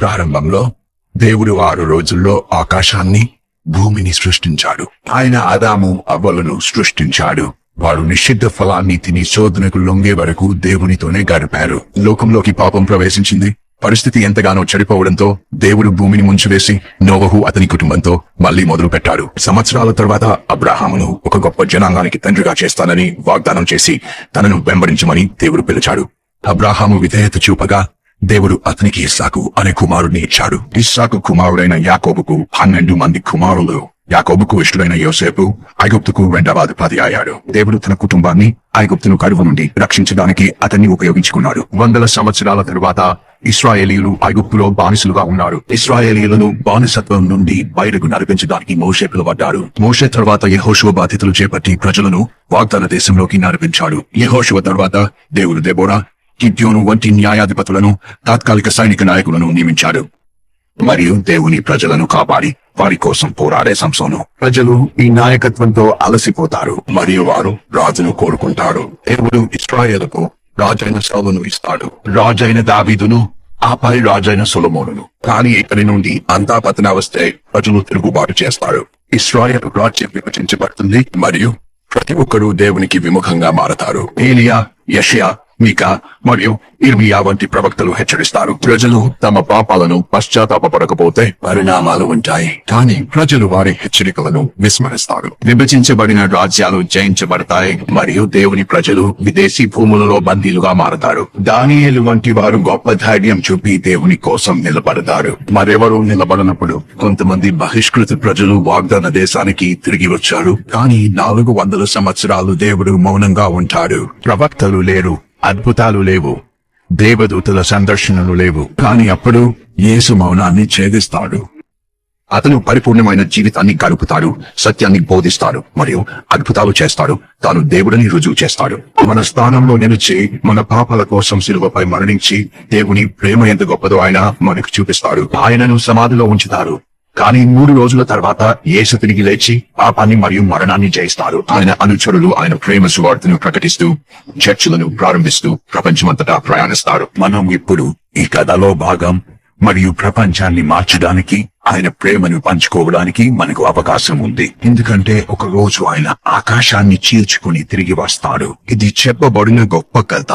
ప్రారంభంలో దేవుడు 6 రోజుల్లో ఆకాశాన్ని భూమిని సృష్టించాడు. ఆయన ఆదాము అవ్వలను సృష్టించాడు. వారు నిషిద్ధ ఫలాన్ని తిని శోధనకు లొంగే వరకు దేవునితోనే గడిపారు. లోకంలోకి పాపం ప్రవేశించింది. పరిస్థితి ఎంతగానో చెడిపోవడంతో దేవుడు భూమిని ముంచివేసి నోవహు అతని కుటుంబంతో మళ్లీ మొదలు పెట్టాడు. సంవత్సరాల తర్వాత అబ్రాహామును ఒక గొప్ప జనాంగానికి తండ్రిగా చేస్తానని వాగ్దానం చేసి తనను వెంబడించమని దేవుడు పిలిచాడు. అబ్రాహాము విధేయత చూపగా దేవుడు అతనికి ఇస్సాకు అనే కుమారుడిని ఇచ్చాడు. ఇస్సాకు కుమారుడైన యాకోబుకు 12 మంది కుమారులు. యాకోబుకు ఇష్టమైన యోసేపు ఐగుప్తుకు 2వ అధిపతి అయ్యాడు. దేవుడు తన కుటుంబాన్ని ఐగుప్తును కరువు నుండి రక్షించడానికి అతన్ని ఉపయోగించుకున్నాడు. 100 సంవత్సరాల తరువాత ఇశ్రాయేలీయులు ఐగుప్తులో బానిసలుగా ఉన్నారు. ఇశ్రాయేలీయులను బానిసత్వం నుండి బయటకు నడిపించడానికి మోషే పిలువడ్డాడు. మోషే తర్వాత యెహోషువ బాధ్యతలు చేపట్టి ప్రజలను వాగ్దాన దేశంలోకి నడిపించాడు. యెహోషువ తర్వాత దేవుడు దెబోరా, గిద్యోను వంటి న్యాయాధిపతులను, తాత్కాలిక సైనిక నాయకులను నియమించాడు. మరియు దేవుని ప్రజలను కాపాడి వారి కోసం పోరాడే సంసోను. ప్రజలు ఈ నాయకత్వంతో అలసిపోతారు మరియు వారు రాజును కోరుకుంటారు. దేవుడు ఇశ్రాయేలుకు రాజైన సౌలును ఇస్తాడు, రాజైన దావీదును, ఆపై రాజైన సొలొమోనును. కానీ ఇక్కడి నుండి అంతా పతనావస్తే ప్రజలు తిరుగుబాటు చేస్తారు. ఇశ్రాయేలు రాజ్యం విభజించబడుతుంది మరియు ప్రతి ఒక్కరూ దేవునికి విముఖంగా మారతారు. ఏలియా, యెషయా, మీకా మరియు ఇర్మియా వంటి ప్రవక్తలు హెచ్చరిస్తారు. ప్రజలు తమ పాపాలను పశ్చాత్తాపపడకపోతే పరిణామాలు ఉంటాయి. కానీ ప్రజలు వారి హెచ్చరికలను విస్మరిస్తారు. విభజించబడిన రాజ్యాలు జయించబడతాయి మరియు దేవుని ప్రజలు విదేశీ భూములలో బందీలుగా మారతారు. దానియేలు వంటి వారు గొప్ప ధైర్యం చూపి దేవుని కోసం నిలబడతారు. మరెవరూ నిలబడినప్పుడు కొంతమంది బహిష్కృత ప్రజలు వాగ్దాన దేశానికి తిరిగి వచ్చారు. కానీ 400 సంవత్సరాలు దేవుడు మౌనంగా ఉంటాడు. ప్రవక్తలు లేరు, అద్భుతాలు లేవు, దేవదూతల సందర్శనలు లేవు. కానీ అప్పుడు యేసు మౌనాన్ని ఛేదిస్తాడు. అతను పరిపూర్ణమైన జీవితాన్ని గడుపుతాడు, సత్యాన్ని బోధిస్తాడు మరియు అద్భుతాలు చేస్తాడు. తాను దేవుడిని రుజువు చేస్తాడు. మన స్థానంలో నిలిచి మన పాపాల కోసం శిలువపై మరణించి దేవుని ప్రేమ ఎంత గొప్పదో ఆయన మనకు చూపిస్తాడు. ఆయనను సమాధిలో ఉంచుతారు. కానీ 3 రోజుల తర్వాత యేసు తిరిగి లేచి పాపాన్ని మరియు మరణాన్ని జయిస్తారు. ఆయన అనుచరులు ఆయన ప్రేమ సువార్తను ప్రకటిస్తూ చర్చలను ప్రారంభిస్తూ ప్రపంచమంతటా ప్రయాణిస్తారు. మనం ఇప్పుడు ఈ కథలో భాగం మరియు ప్రపంచాన్ని మార్చడానికి ఆయన ప్రేమను పంచుకోవడానికి మనకు అవకాశం ఉంది. ఎందుకంటే ఒక రోజు ఆయన ఆకాశాన్ని చీల్చుకుని తిరిగి వస్తాడు. ఇది చెప్పబడిన గొప్ప కథ.